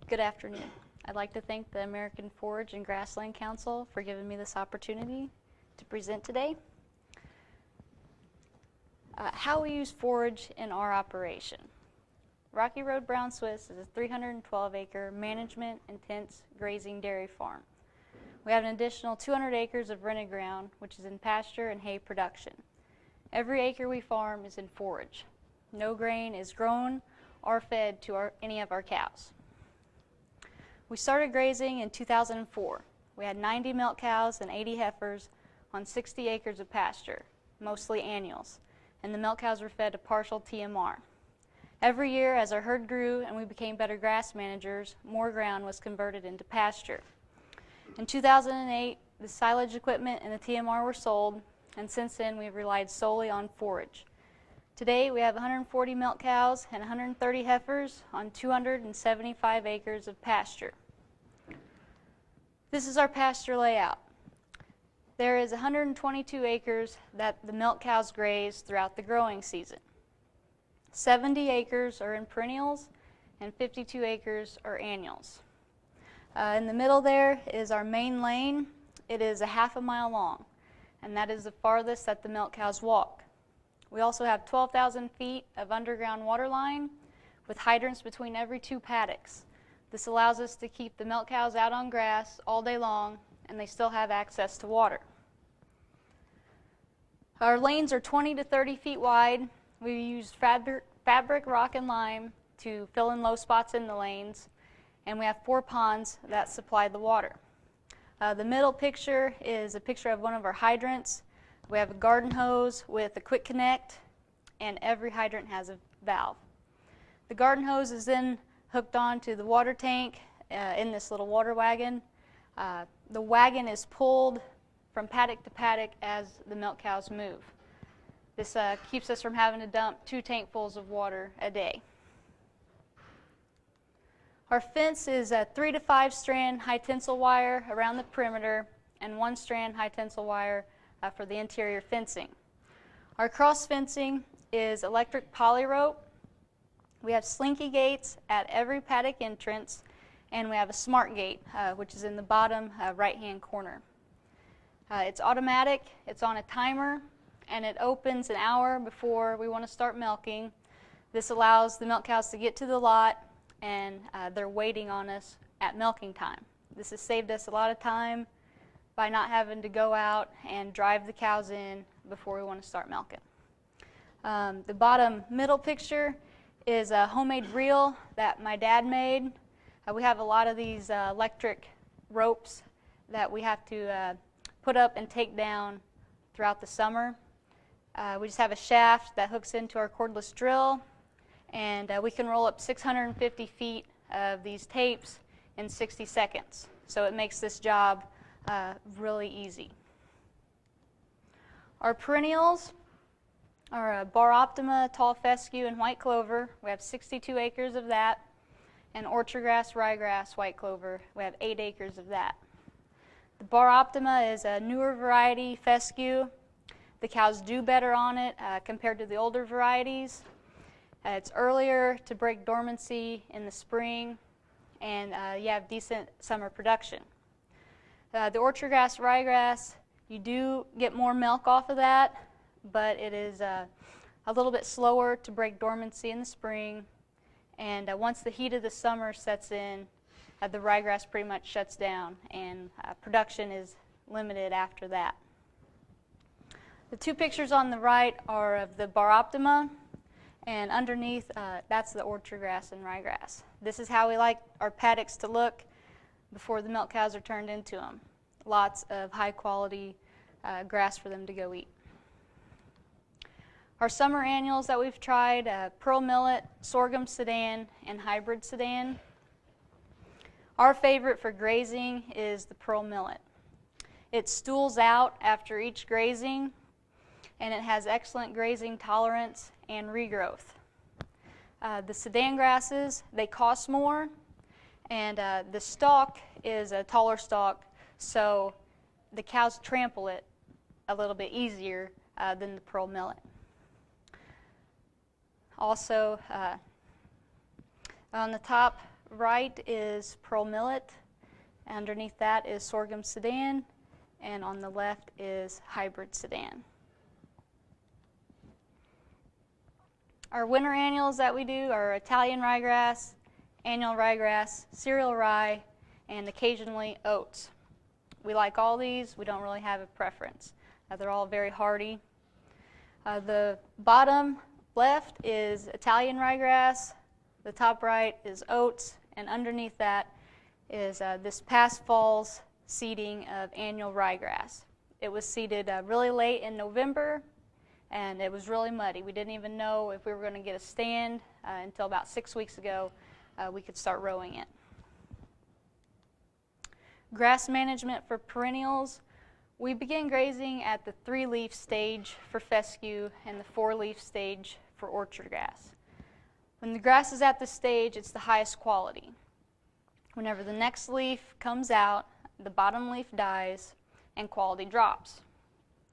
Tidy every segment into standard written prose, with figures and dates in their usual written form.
Good afternoon. I'd like to thank the American Forage and Grassland Council for giving me this opportunity to present today. How we use forage in our operation. Rocky Road Brown Swiss is a 312-acre management intense grazing dairy farm. We have an additional 200 acres of rented ground, which is in pasture and hay production. Every acre we farm is in forage. No grain is grown or fed to any of our cows. We started grazing in 2004. We had 90 milk cows and 80 heifers on 60 acres of pasture, mostly annuals, and the milk cows were fed a partial TMR. Every year, as our herd grew and we became better grass managers, more ground was converted into pasture. In 2008, the silage equipment and the TMR were sold, and since then we've relied solely on forage. Today we have 140 milk cows and 130 heifers on 275 acres of pasture. This is our pasture layout. There is 122 acres that the milk cows graze throughout the growing season. 70 acres are in perennials and 52 acres are annuals. In the middle there is our main lane. It is a half a mile long, and that is the farthest that the milk cows walk. We also have 12,000 feet of underground water line with hydrants between every 2 paddocks. This allows us to keep the milk cows out on grass all day long, and they still have access to water. Our lanes are 20 to 30 feet wide. We use fabric, rock, and lime to fill in low spots in the lanes, and we have 4 ponds that supply the water. The middle picture is a picture of one of our hydrants. We have a garden hose with a quick connect, and every hydrant has a valve. The garden hose is then hooked onto the water tank in this little water wagon. The wagon is pulled from paddock to paddock as the milk cows move. This keeps us from having to dump 2 tankfuls of water a day. Our fence is a 3 to 5 strand high tensile wire around the perimeter and 1 strand high tensile wire for the interior fencing. Our cross fencing is electric poly rope. We have slinky gates at every paddock entrance, and we have a smart gate, which is in the bottom right-hand corner. It's automatic, it's on a timer, and it opens an hour before we want to start milking. This allows the milk cows to get to the lot, and they're waiting on us at milking time. This has saved us a lot of time by not having to go out and drive the cows in before we want to start milking. The bottom middle picture is a homemade reel that my dad made. We have a lot of these electric ropes that we have to put up and take down throughout the summer. We just have a shaft that hooks into our cordless drill, and we can roll up 650 feet of these tapes in 60 seconds. So it makes this job really easy. Our perennials are bar optima, tall fescue, and white clover. We have 62 acres of that. And orchard grass, ryegrass, white clover, we have 8 acres of that. The bar optima is a newer variety fescue. The cows do better on it compared to the older varieties. It's earlier to break dormancy in the spring, and you have decent summer production. The orchard grass, ryegrass, you do get more milk off of that, but it is a little bit slower to break dormancy in the spring, and once the heat of the summer sets in, the ryegrass pretty much shuts down, and production is limited after that. The 2 pictures on the right are of the bar optima, and underneath that's the orchard grass and ryegrass. This is how we like our paddocks to look before the milk cows are turned into them. Lots of high quality grass for them to go eat. Our summer annuals that we've tried, pearl millet, sorghum sedan, and hybrid sedan. Our favorite for grazing is the pearl millet. It stools out after each grazing, and it has excellent grazing tolerance and regrowth. The sedan grasses, they cost more, and the stalk is a taller stalk, so the cows trample it a little bit easier than the pearl millet. Also, on the top right is pearl millet, underneath that is sorghum Sudan, and on the left is hybrid Sudan. Our winter annuals that we do are Italian ryegrass, annual ryegrass, cereal rye, and occasionally oats. We like all these. We don't really have a preference. They're all very hardy. The bottom left is Italian ryegrass, the top right is oats, and underneath that is this past fall's seeding of annual ryegrass. It was seeded really late in November, and it was really muddy. We didn't even know if we were going to get a stand until about 6 weeks ago. We could start rowing it. Grass management for perennials. We begin grazing at the 3-leaf stage for fescue and the 4-leaf stage for orchard grass. When the grass is at this stage, it's the highest quality. Whenever the next leaf comes out, the bottom leaf dies and quality drops.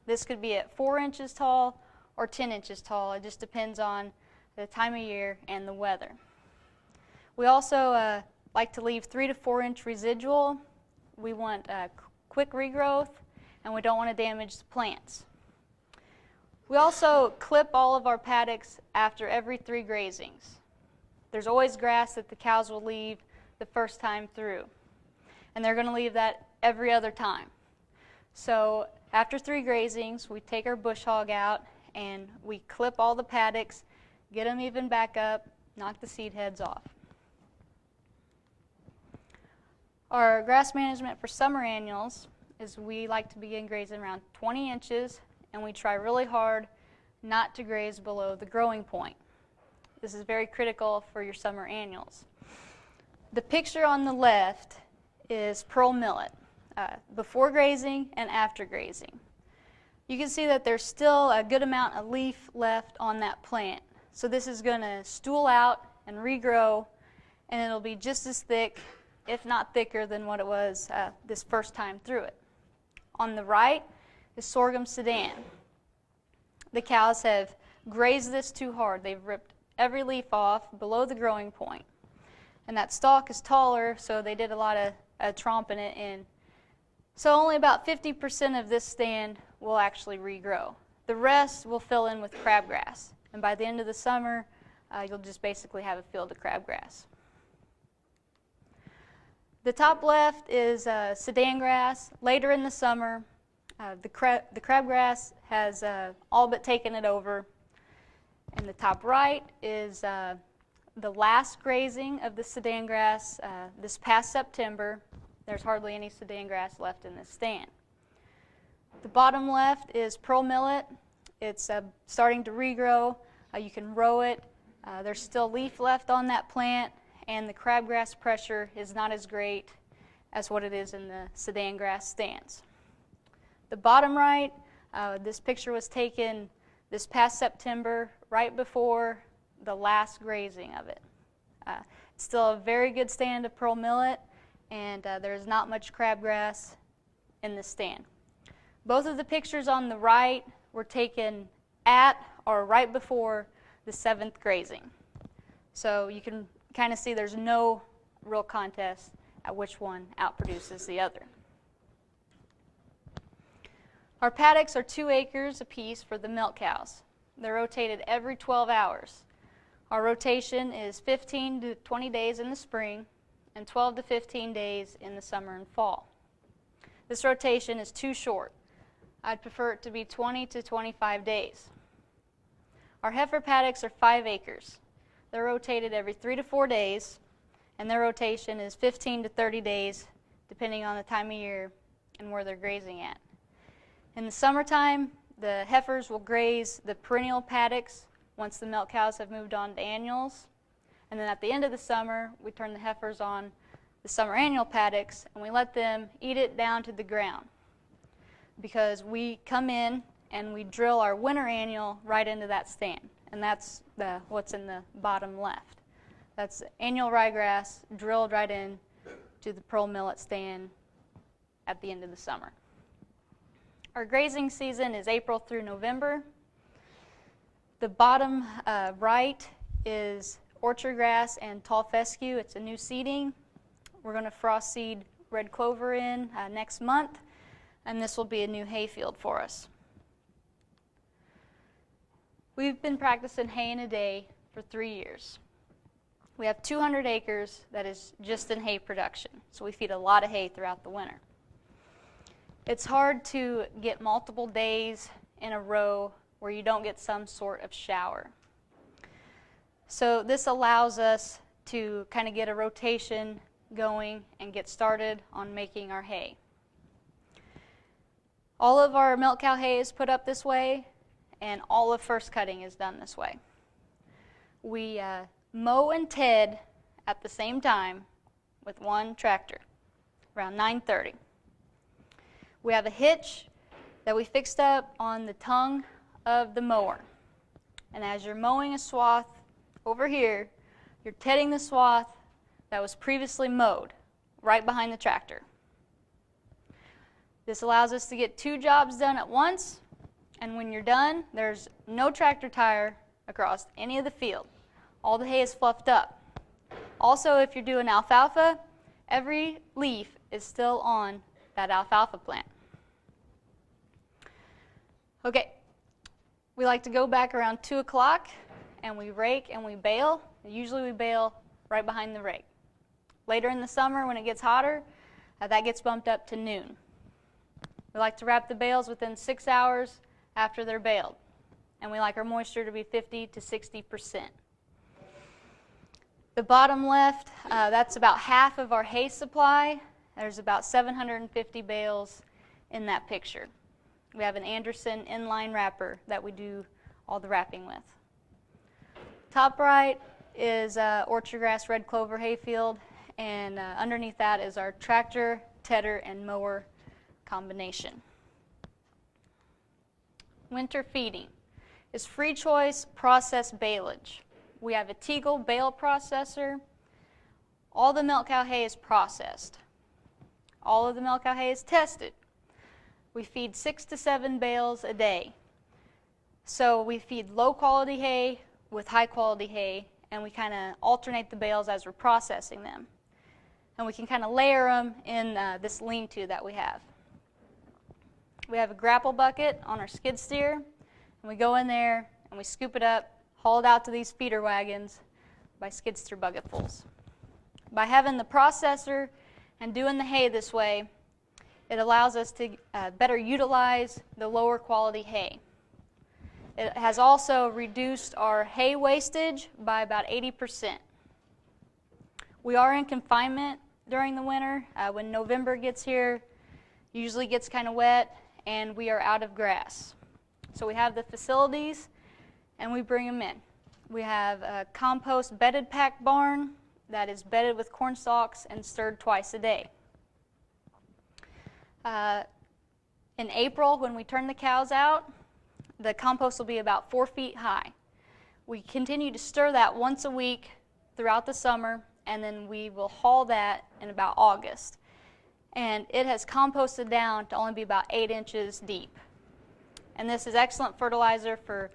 This could be at 4 inches tall or 10 inches tall. It just depends on the time of year and the weather. We also like to leave 3 to 4 inch residual. We want quick regrowth, and we don't want to damage the plants. We also clip all of our paddocks after every 3 grazings. There's always grass that the cows will leave the first time through, and they're going to leave that every other time. So after 3 grazings, we take our bush hog out and we clip all the paddocks, get them even back up, knock the seed heads off. Our grass management for summer annuals is we like to begin grazing around 20 inches, and we try really hard not to graze below the growing point. This is very critical for your summer annuals. The picture on the left is pearl millet, before grazing and after grazing. You can see that there's still a good amount of leaf left on that plant. So this is going to stool out and regrow, and it'll be just as thick, if not thicker, than what it was this first time through it. On the right is sorghum Sudan. The cows have grazed this too hard. They've ripped every leaf off below the growing point. And that stalk is taller, so they did a lot of tromping it in. So only about 50% of this stand will actually regrow. The rest will fill in with crabgrass. And by the end of the summer, you'll just basically have a field of crabgrass. The top left is Sudan grass. Later in the summer, the crabgrass has all but taken it over. And the top right is the last grazing of the Sudan grass this past September. There's hardly any Sudan grass left in this stand. The bottom left is pearl millet. It's starting to regrow. You can row it. There's still leaf left on that plant, and the crabgrass pressure is not as great as what it is in the Sudan grass stands. The bottom right, this picture was taken this past September, right before the last grazing of it. It's still a very good stand of pearl millet, and there's not much crabgrass in this stand. Both of the pictures on the right were taken at or right before the 7th grazing. So you can kind of see there's no real contest at which one outproduces the other. Our paddocks are 2 acres apiece for the milk cows. They're rotated every 12 hours. Our rotation is 15 to 20 days in the spring and 12 to 15 days in the summer and fall. This rotation is too short. I'd prefer it to be 20 to 25 days. Our heifer paddocks are 5 acres. They're rotated every 3 to 4 days, and their rotation is 15 to 30 days, depending on the time of year and where they're grazing at. In the summertime, the heifers will graze the perennial paddocks once the milk cows have moved on to annuals. And then at the end of the summer, we turn the heifers on the summer annual paddocks, and we let them eat it down to the ground. Because we come in and we drill our winter annual right into that stand. And that's what's in the bottom left. That's annual ryegrass drilled right in to the pearl millet stand at the end of the summer. Our grazing season is April through November. The bottom right is orchard grass and tall fescue. It's a new seeding. We're going to frost seed red clover in next month, and this will be a new hay field for us. We've been practicing hay in a day for 3 years. We have 200 acres that is just in hay production, so we feed a lot of hay throughout the winter. It's hard to get multiple days in a row where you don't get some sort of shower. So this allows us to kind of get a rotation going and get started on making our hay. All of our milk cow hay is put up this way, and all of first cutting is done this way. We mow and ted at the same time with one tractor around 9:30. We have a hitch that we fixed up on the tongue of the mower. And as you're mowing a swath over here, you're tedding the swath that was previously mowed right behind the tractor. This allows us to get 2 jobs done at once, and when you're done, there's no tractor tire across any of the field. All the hay is fluffed up. Also, if you're doing alfalfa, every leaf is still on that alfalfa plant. Okay, we like to go back around 2 o'clock and we rake and we bale. Usually we bale right behind the rake. Later in the summer when it gets hotter, that gets bumped up to noon. We like to wrap the bales within 6 hours after they're baled, and we like our moisture to be 50 to 60%. The bottom left, that's about half of our hay supply. There's about 750 bales in that picture. We have an Anderson inline wrapper that we do all the wrapping with. Top right is orchard grass red clover hayfield, and underneath that is our tractor, tedder, and mower combination. Winter feeding is free choice processed baleage. We have a Teagle bale processor. All the milk cow hay is processed. All of the milk cow hay is tested. We feed 6 to 7 bales a day. So we feed low quality hay with high quality hay, and we kind of alternate the bales as we're processing them. And we can kind of layer them in this lean-to that we have. We have a grapple bucket on our skid steer, and we go in there and we scoop it up, haul it out to these feeder wagons by skid steer bucketfuls. By having the processor and doing the hay this way, it allows us to better utilize the lower quality hay. It has also reduced our hay wastage by about 80%. We are in confinement during the winter. When November gets here, usually gets kind of wet, and we are out of grass. So we have the facilities, and we bring them in. We have a compost bedded pack barn that is bedded with corn stalks and stirred twice a day. In April, when we turn the cows out, the compost will be about 4 feet high. We continue to stir that once a week throughout the summer, and then we will haul that in about August. And it has composted down to only be about 8 inches deep. And this is excellent fertilizer for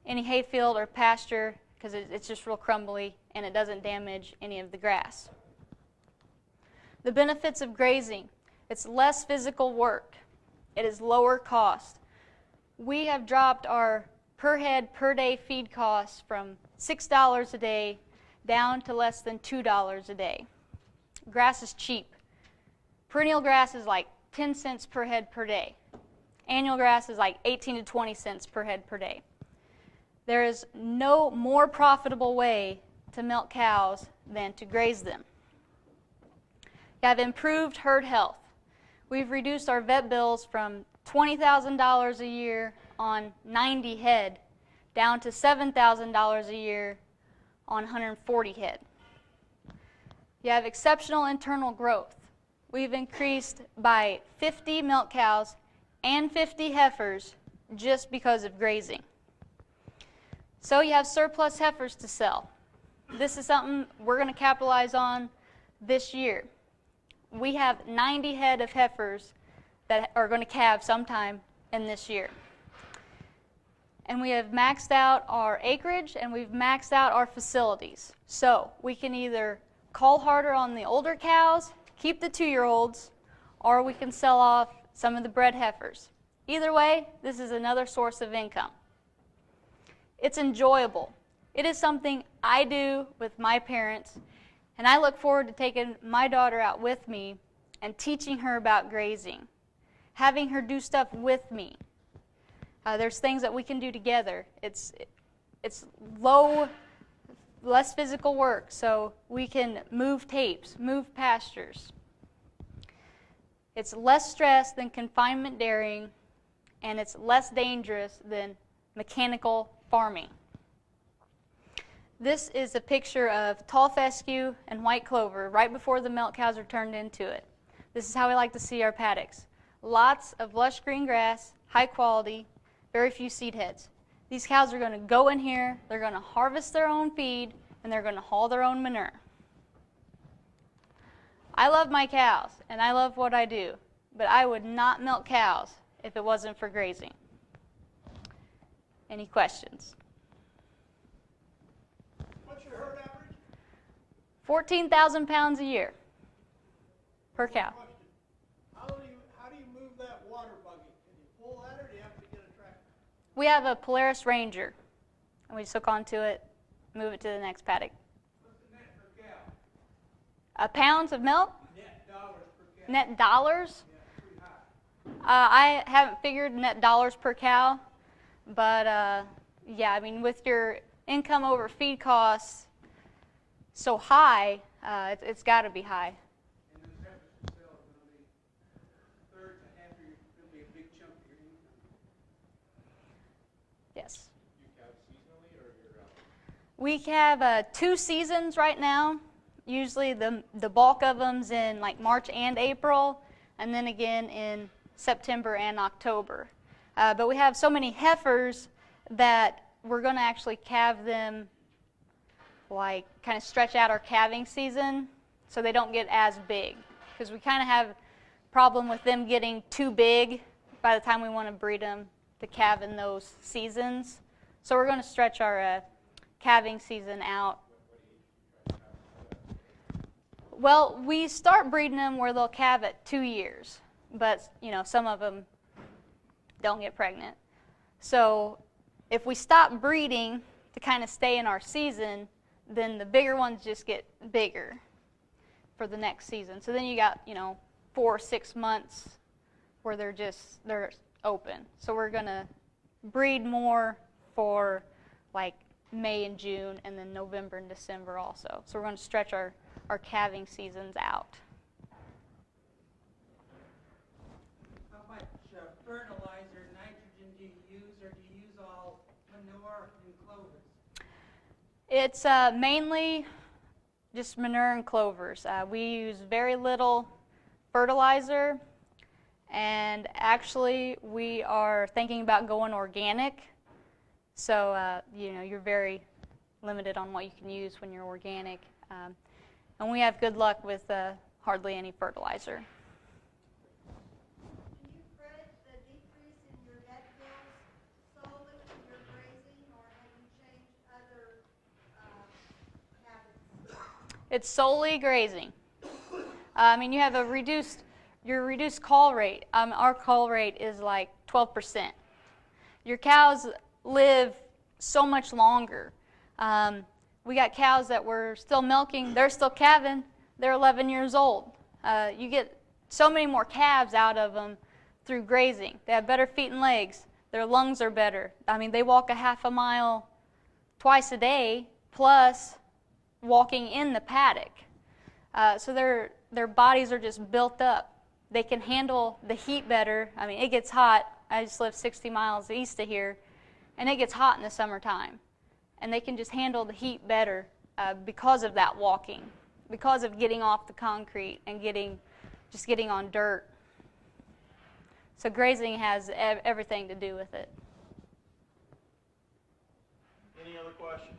any hayfield or pasture because it's just real crumbly and it doesn't damage any of the grass. The benefits of grazing: it's less physical work. It is lower cost. We have dropped our per head per day feed costs from $6 a day down to less than $2 a day. Grass is cheap. Perennial grass is like 10 cents per head per day. Annual grass is like 18 to 20 cents per head per day. There is no more profitable way to milk cows than to graze them. You have improved herd health. We've reduced our vet bills from $20,000 a year on 90 head down to $7,000 a year on 140 head. You have exceptional internal growth. We've increased by 50 milk cows and 50 heifers just because of grazing. So you have surplus heifers to sell. This is something we're going to capitalize on this year. We have 90 head of heifers that are going to calve sometime in this year. and we have maxed out our acreage and we've maxed out our facilities. So we can either call harder on the older cows, keep the 2-year-olds, or we can sell off some of the bred heifers. Either way, this is another source of income. It's enjoyable. It is something I do with my parents, and I look forward to taking my daughter out with me and teaching her about grazing, having her do stuff with me. There's things that we can do together. It's less physical work, so we can move tapes, move pastures. It's less stress than confinement dairying, and it's less dangerous than mechanical farming. This is a picture of tall fescue and white clover right before the milk cows are turned into it. This is how we like to see our paddocks. Lots of lush green grass, high quality, very few seed heads. These cows are going to go in here, they're going to harvest their own feed, and they're going to haul their own manure. I love my cows, and I love what I do, but I would not milk cows if it wasn't for grazing. Any questions? What's your herd average? 14,000 pounds a year per cow. How do you move that water buggy? Can you pull that, or do you have to get a tractor? We have a Polaris Ranger, and we just hook onto it, move it to the next paddock. What's the net per cow? Pounds of milk? Net dollars per cow. Net dollars? Yeah, pretty high. I haven't figured net dollars per cow, but yeah, I mean, with your income over feed costs so high, it's got to be high. And those heifers themselves are going to be a third to half of your, going to be a big chunk of your income. Yes. You calve seasonally or year-round? We have 2 seasons right now. Usually the bulk of them's in like March and April, and then again in September and October. But we have so many heifers that we're going to actually calve them, like kind of stretch out our calving season so they don't get as big, because we kind of have a problem with them getting too big by the time we want to breed them to calve in those seasons. So we're going to stretch our calving season out. Well, we start breeding them where they'll calve at 2 years, but some of them don't get pregnant. So if we stop breeding to kind of stay in our season, then the bigger ones just get bigger for the next season. So then you got 4 or 6 months where they're open. So we're gonna breed more for like May and June, and then November and December also. So we're going to stretch our calving seasons out. How much fertilizer, nitrogen do you use, or do you use all manure and clovers? It's mainly just manure and clovers. We use very little fertilizer, and actually we are thinking about going organic. So you're very limited on what you can use when you're organic, and we have good luck with hardly any fertilizer. Do you credit the decrease in your vet bills solely to your grazing, or have you changed other habits? It's solely grazing. I mean, you have your reduced call rate. Our call rate is like 12%. Your cows live so much longer. We got cows that we're still milking, they're still calving, they're 11 years old. You get so many more calves out of them through grazing. They have better feet and legs, their lungs are better. I mean, they walk a half a mile twice a day, plus walking in the paddock. So their bodies are just built up. They can handle the heat better. I mean, it gets hot. I just live 60 miles east of here, and it gets hot in the summertime. And they can just handle the heat better because of that walking, because of getting off the concrete and getting on dirt. So grazing has everything to do with it. Any other questions?